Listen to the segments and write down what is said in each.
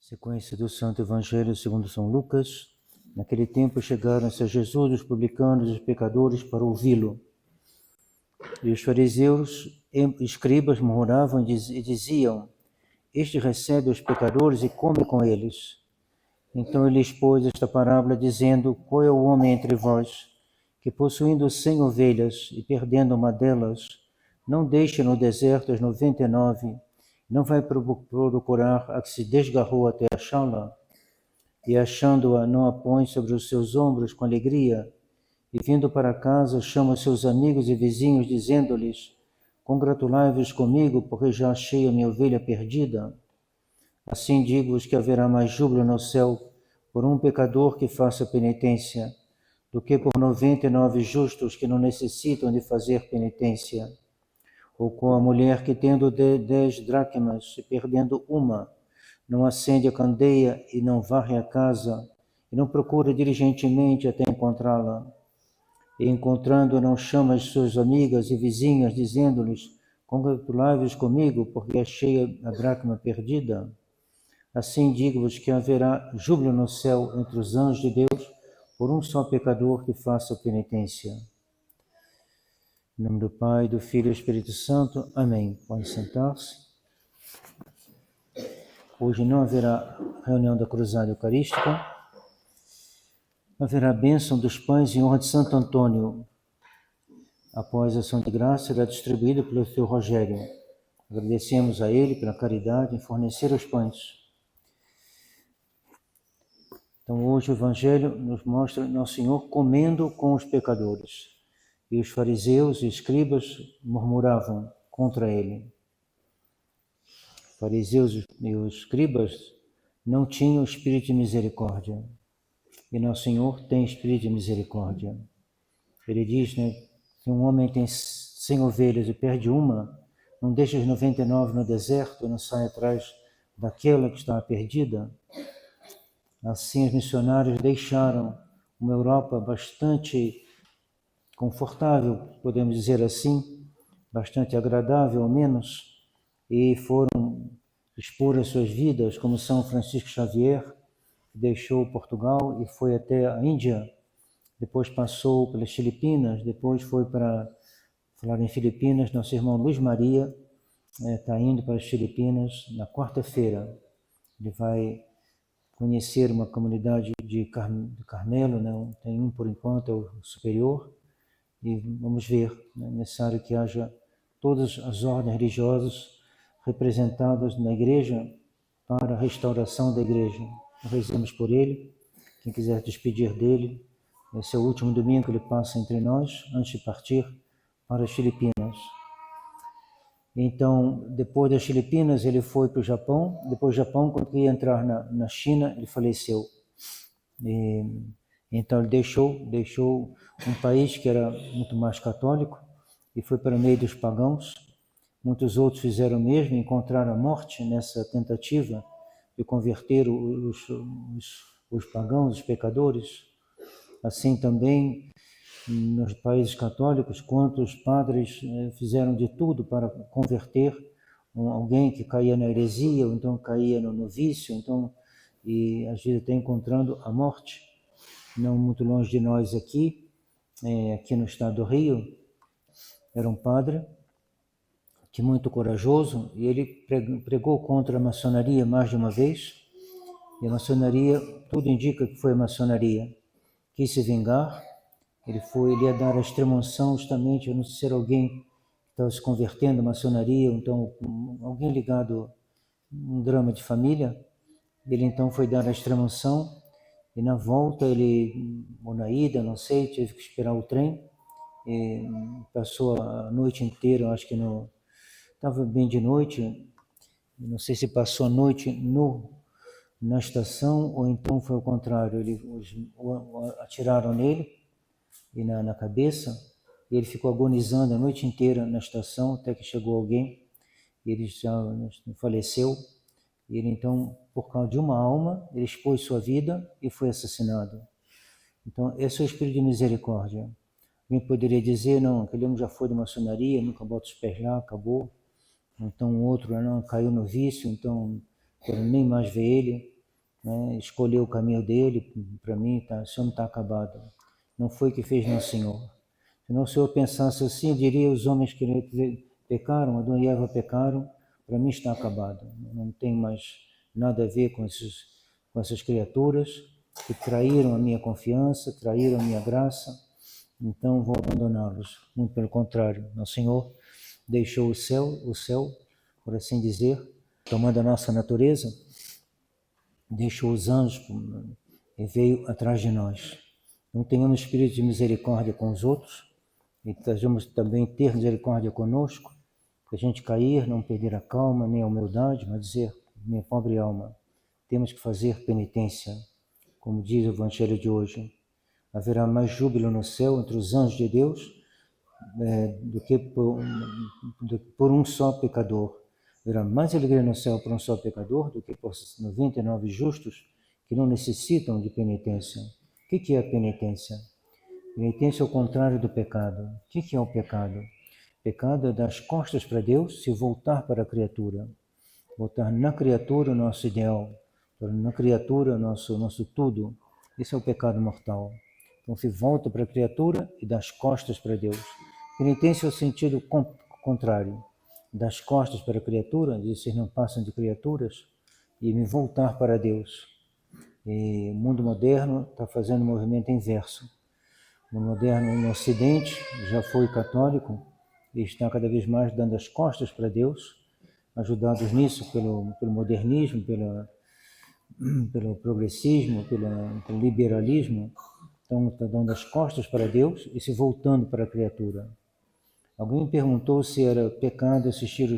Sequência do Santo Evangelho segundo São Lucas. Naquele tempo chegaram-se a Jesus os publicanos e os pecadores para ouvi-lo. E os fariseus e escribas murmuravam e diziam: Este recebe os pecadores e come com eles. Então ele expôs esta parábola dizendo: Qual é o homem entre vós que, possuindo 100 ovelhas e perdendo uma delas, não deixa no deserto as 99, não vai procurar a que se desgarrou até achá-la? E achando-a, não a põe sobre os seus ombros com alegria, e vindo para casa, chama seus amigos e vizinhos, dizendo-lhes: Congratulai-vos comigo, porque já achei a minha ovelha perdida. Assim digo-vos que haverá mais júbilo no céu por um pecador que faça penitência, do que por 99 justos que não necessitam de fazer penitência. Ou com a mulher que, tendo 10 dracmas e perdendo uma, não acende a candeia e não varre a casa, e não procura diligentemente até encontrá-la. E encontrando, não chama as suas amigas e vizinhas, dizendo-lhes: Congratulai-vos comigo, porque achei a dracma perdida. Assim digo-vos que haverá júbilo no céu entre os anjos de Deus por um só pecador que faça penitência. Em nome do Pai, do Filho e do Espírito Santo. Amém. Pode sentar-se. Hoje não haverá reunião da Cruzada Eucarística. Haverá a bênção dos pães em honra de Santo Antônio. Após a ação de graça, será distribuída pelo seu Rogério. Agradecemos a ele pela caridade em fornecer os pães. Então hoje o Evangelho nos mostra Nosso Senhor comendo com os pecadores. E os fariseus e escribas murmuravam contra ele. Os fariseus e os escribas não tinham espírito de misericórdia. E Nosso Senhor tem espírito de misericórdia. Ele diz, né, se um homem tem 100 ovelhas e perde uma, não deixa as 99 no deserto e não sai atrás daquela que está perdida. Assim os missionários deixaram uma Europa bastante confortável, podemos dizer assim, bastante agradável ao menos, e foram expor as suas vidas, como São Francisco Xavier, que deixou Portugal e foi até a Índia, depois passou pelas Filipinas, depois foi para, falar em Filipinas, nosso irmão Luiz Maria está indo para as Filipinas na quarta-feira. Ele vai conhecer uma comunidade de Carmelo, né? Tem um por enquanto, é o superior, e vamos ver, é necessário que haja todas as ordens religiosas representadas na igreja para a restauração da igreja. Rezemos por ele, quem quiser despedir dele, esse é o último domingo que ele passa entre nós, antes de partir para as Filipinas. Então, depois das Filipinas, ele foi para o Japão. Depois do Japão, quando ia entrar na China, ele faleceu. Então, ele deixou um país que era muito mais católico e foi para o meio dos pagãos. Muitos outros fizeram o mesmo, encontraram a morte nessa tentativa de converter os pagãos, os pecadores. Assim também, nos países católicos, quantos padres fizeram de tudo para converter alguém que caía na heresia, ou então caía no vício, então, e às vezes até encontrando a morte. Não muito longe de nós aqui no estado do Rio, era um padre que muito corajoso, e ele pregou contra a maçonaria mais de uma vez, e a maçonaria, tudo indica que foi a maçonaria, quis se vingar. Ele ia dar a extrema-unção justamente, eu não sei se era alguém que estava se convertendo à maçonaria, ou então alguém ligado a um drama de família. Ele então foi dar a extrema-unção, e na volta ou na ida, não sei, teve que esperar o trem, e passou a noite inteira, acho que estava bem de noite, não sei se passou a noite na estação, ou então foi o contrário, atiraram nele, e na cabeça, e ele ficou agonizando a noite inteira na estação, até que chegou alguém, e ele já faleceu. E ele então, por causa de uma alma, ele expôs sua vida e foi assassinado. Então, esse é o espírito de misericórdia. Alguém poderia dizer, não, aquele homem já foi da maçonaria, nunca bota os pés lá, acabou. Então, o outro não caiu no vício, então quero nem mais ver ele. né? Escolheu o caminho dele, para mim, tá, o Senhor não está acabado. Não foi o que fez Nosso Senhor. Se não o Senhor pensasse assim, eu diria, os homens que pecaram, Adão e Eva pecaram, para mim está acabado. Não tem mais nada a ver com essas criaturas que traíram a minha confiança, traíram a minha graça, então vou abandoná-los. Muito pelo contrário, Nosso Senhor deixou o céu, por assim dizer, tomando a nossa natureza, deixou os anjos e veio atrás de nós. Então tenhamos espírito de misericórdia com os outros e devemos também ter misericórdia conosco, que a gente cair, não perder a calma nem a humildade, mas dizer, minha pobre alma, temos que fazer penitência, como diz o Evangelho de hoje. Haverá mais júbilo no céu entre os anjos de Deus do que por um só pecador. Haverá mais alegria no céu por um só pecador do que por 99 justos que não necessitam de penitência. O que é a penitência? Penitência é o contrário do pecado. O que é o pecado? Pecado é dar as costas para Deus, se voltar para a criatura. Voltar na criatura o nosso ideal, na criatura nosso tudo. Esse é o pecado mortal. Então se volta para a criatura e dá as costas para Deus. Penitência é o sentido contrário. Das costas para a criatura, diz, vocês não passam de criaturas, e me voltar para Deus. E o mundo moderno está fazendo um movimento inverso. O mundo moderno no Ocidente já foi católico e está cada vez mais dando as costas para Deus, ajudados nisso pelo modernismo, pelo progressismo, pelo liberalismo. Então está dando as costas para Deus e se voltando para a criatura. Alguém me perguntou se era pecado assistir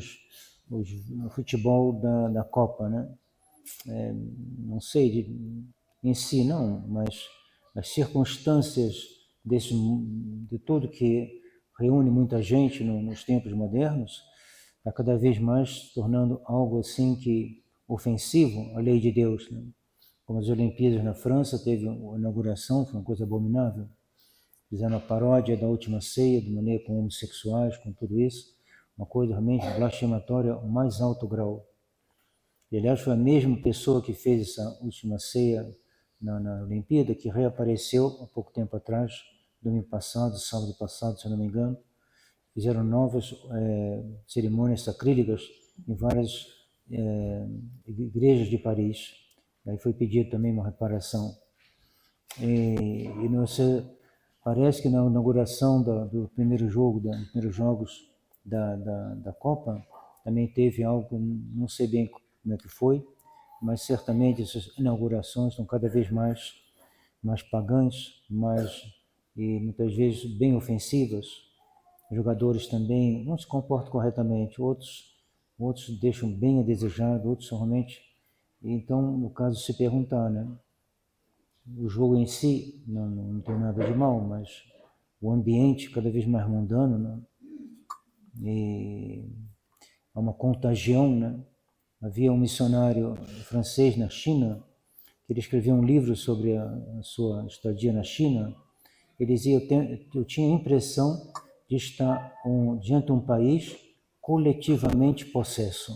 o futebol da Copa, né? Não sei em si não, mas as circunstâncias de tudo que reúne muita gente nos tempos modernos está cada vez mais tornando algo assim que ofensivo à lei de Deus, né? Como as Olimpíadas na França, teve a inauguração, foi uma coisa abominável. Fizeram a paródia da última ceia, de maneira com homossexuais, com tudo isso. Uma coisa realmente blasfematória ao mais alto grau. E, aliás, foi a mesma pessoa que fez essa última ceia na Olimpíada, que reapareceu há pouco tempo atrás, domingo passado, sábado passado, se não me engano. Fizeram novas cerimônias sacrílegas em várias igrejas de Paris. Aí foi pedido também uma reparação. E parece que na inauguração do primeiro jogo, dos primeiros jogos da Copa, também teve algo, não sei bem como é que foi, mas certamente essas inaugurações estão cada vez mais pagãs, e muitas vezes bem ofensivas. Os jogadores também não se comportam corretamente, outros deixam bem a desejar, outros realmente. Então, no caso, se perguntar, né? O jogo em si não tem nada de mal, mas o ambiente cada vez mais mundano, né? E há uma contagião, né? Havia um missionário francês na China, que ele escreveu um livro sobre a sua estadia na China. Ele dizia, eu tinha a impressão de estar diante de um país coletivamente possesso.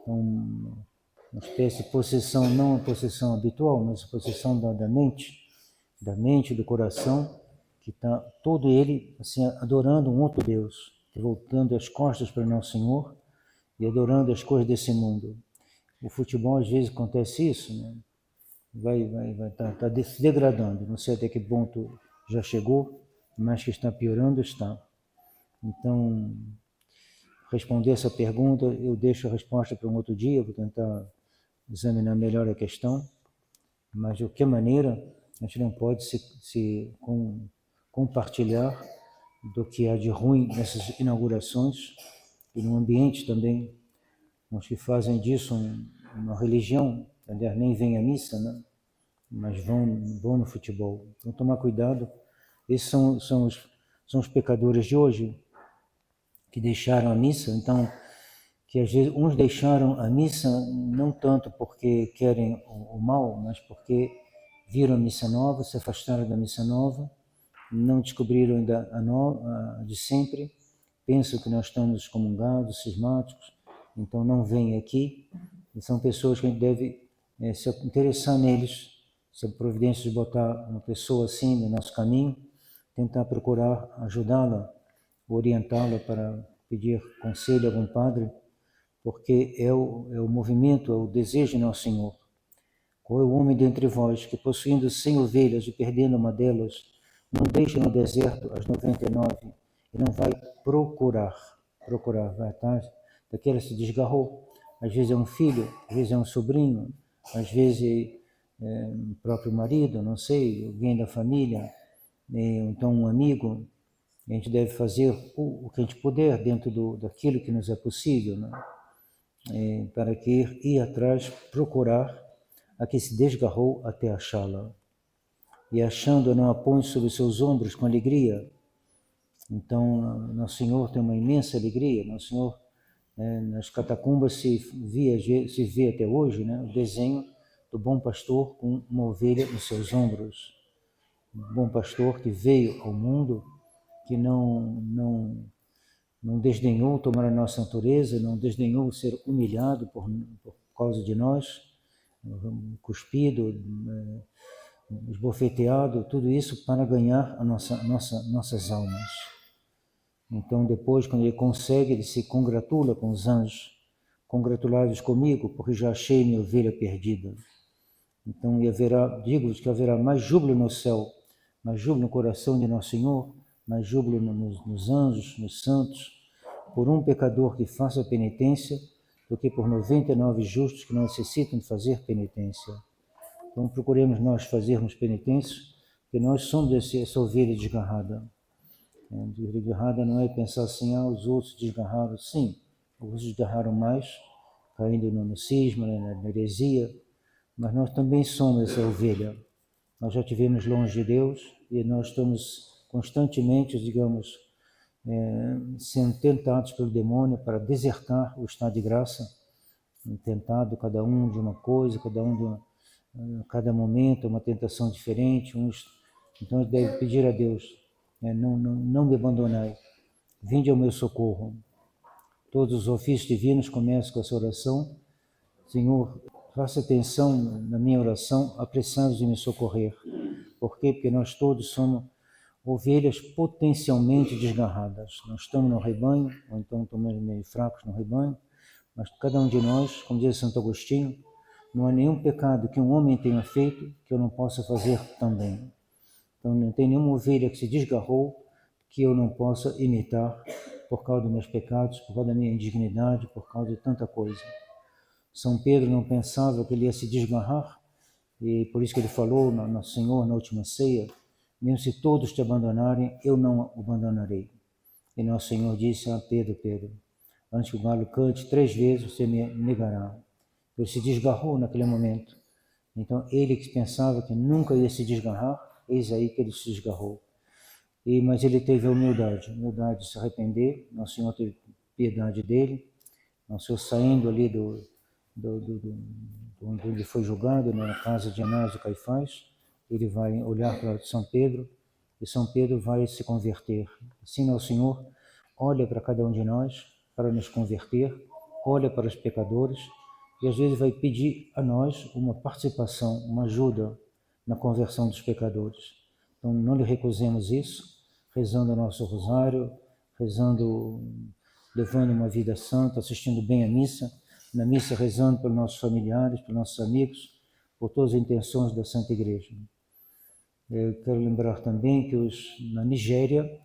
Então, uma espécie de possessão, não a possessão habitual, mas a possessão da mente, do coração, que está todo ele assim, adorando um outro Deus, voltando as costas para Nosso Senhor e adorando as coisas desse mundo. O futebol, às vezes, acontece isso, né? Tá se degradando, não sei até que ponto já chegou, mas que está piorando, está. Então, responder essa pergunta, eu deixo a resposta para um outro dia, vou tentar examinar melhor a questão, mas de qualquer maneira, a gente não pode se compartilhar do que há de ruim nessas inaugurações e no ambiente também. Os que fazem disso uma religião, aliás, nem vêm à missa, né? Mas vão no futebol. Então, tomar cuidado. Esses são os pecadores de hoje, que deixaram a missa. Então, que às vezes uns deixaram a missa não tanto porque querem o mal, mas porque viram a missa nova, se afastaram da missa nova, não descobriram ainda a de sempre, pensam que nós estamos excomungados, cismáticos, então não vêm aqui. E são pessoas que a gente deve se interessar neles, se a providência de botar uma pessoa assim no nosso caminho, tentar procurar ajudá-la, orientá-la para pedir conselho a algum padre, porque é o movimento, é o desejo de Nosso Senhor. Qual é o homem dentre vós que, possuindo 100 ovelhas e perdendo uma delas, não deixa no deserto as 99 e não vai procurar, vai atrás daquela se desgarrou. Às vezes é um filho, às vezes é um sobrinho, às vezes é o próprio marido, não sei, alguém da família, então um amigo. A gente deve fazer o que a gente puder dentro daquilo que nos é possível, né? Para que ir atrás, procurar a que se desgarrou até achá-la. E achando, não a põe sobre seus ombros com alegria. Então, Nosso Senhor tem uma imensa alegria. Nosso Senhor, nas catacumbas se vê até hoje, né, o desenho do bom pastor com uma ovelha nos seus ombros. Um bom pastor que veio ao mundo, que não desdenhou tomar a nossa natureza, não desdenhou ser humilhado por causa de nós, cuspido, esbofeteado, tudo isso para ganhar nossas almas. Então depois, quando ele consegue, ele se congratula com os anjos, congratulados comigo, porque já achei minha ovelha perdida. Então digo-vos que haverá mais júbilo no céu, mais júbilo no coração de Nosso Senhor, mais júbilo nos anjos, nos santos, por um pecador que faça penitência, do que por 99 justos que não necessitam de fazer penitência. Então procuremos nós fazermos penitências, porque nós somos essa ovelha desgarrada. Desgarrada não é pensar assim, os outros desgarraram. Sim, os outros desgarraram mais, caindo no cisma, na heresia, mas nós também somos essa ovelha. Nós já estivemos longe de Deus e nós estamos constantemente, digamos, sendo tentados pelo demônio para desertar o estado de graça, tentado cada um de uma coisa, cada momento uma tentação diferente. Então deve pedir a Deus, não me abandonai, vinde ao meu socorro. Todos os ofícios divinos começam com essa oração. Senhor, faça atenção na minha oração, apressados de me socorrer. Por quê? Porque nós todos somos ovelhas potencialmente desgarradas. Nós estamos no rebanho, ou então estamos meio fracos no rebanho, mas cada um de nós, como diz Santo Agostinho, não há nenhum pecado que um homem tenha feito que eu não possa fazer também. Então não tem nenhuma ovelha que se desgarrou que eu não possa imitar por causa dos meus pecados, por causa da minha indignidade, por causa de tanta coisa. São Pedro não pensava que ele ia se desgarrar, e por isso que ele falou no Senhor na última ceia, mesmo se todos te abandonarem, eu não o abandonarei. E Nosso Senhor disse a Pedro, antes que o galo cante 3 vezes, você me negará. Ele se desgarrou naquele momento. Então, ele que pensava que nunca ia se desgarrar, eis aí que ele se desgarrou. Mas ele teve a humildade de se arrepender. Nosso Senhor teve piedade dele. Nosso Senhor saindo ali onde ele foi julgado, na casa de Anás e Caifás, ele vai olhar para São Pedro, e São Pedro vai se converter. Assim, Nosso Senhor olha para cada um de nós para nos converter, olha para os pecadores, e às vezes vai pedir a nós uma participação, uma ajuda na conversão dos pecadores. Então não lhe recusemos isso, rezando o nosso rosário, levando uma vida santa, assistindo bem a missa, na missa rezando pelos nossos familiares, pelos nossos amigos, por todas as intenções da Santa Igreja. Eu quero lembrar também que na Nigéria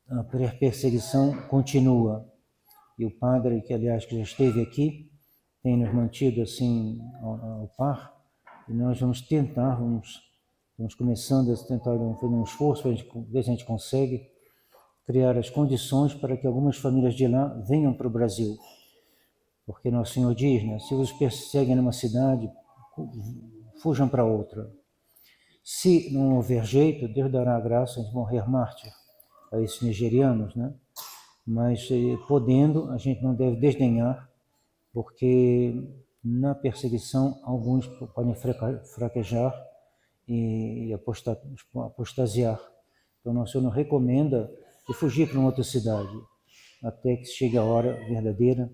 a perseguição continua, e o padre, que aliás que já esteve aqui, tem nos mantido assim ao par, e nós vamos tentar, estamos começando a tentar fazer um esforço para ver se a gente consegue criar as condições para que algumas famílias de lá venham para o Brasil. Porque Nosso Senhor diz, né, se os perseguem numa cidade, fujam para outra. Se não houver jeito, Deus dará a graça de morrer mártir a esses nigerianos, né? Mas podendo, a gente não deve desdenhar, porque na perseguição alguns podem fraquejar e apostasiar. Então Nosso Senhor nos recomenda de fugir para uma outra cidade, até que chegue a hora verdadeira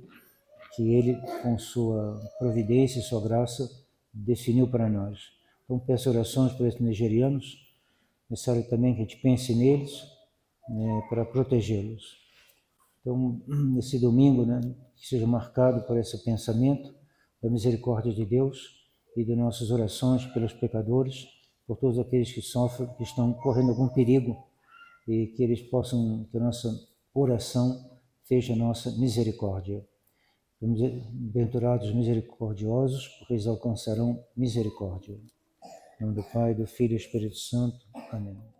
que Ele, com sua providência e sua graça, definiu para nós. Então, peço orações por esses nigerianos, necessário também que a gente pense neles, né, para protegê-los. Então, esse domingo, né, que seja marcado por esse pensamento da misericórdia de Deus e de nossas orações pelos pecadores, por todos aqueles que sofrem, que estão correndo algum perigo, e que eles possam, que a nossa oração seja a nossa misericórdia. Bem-aventurados misericordiosos, porque eles alcançarão misericórdia. Em nome do Pai, do Filho e do Espírito Santo. Amém.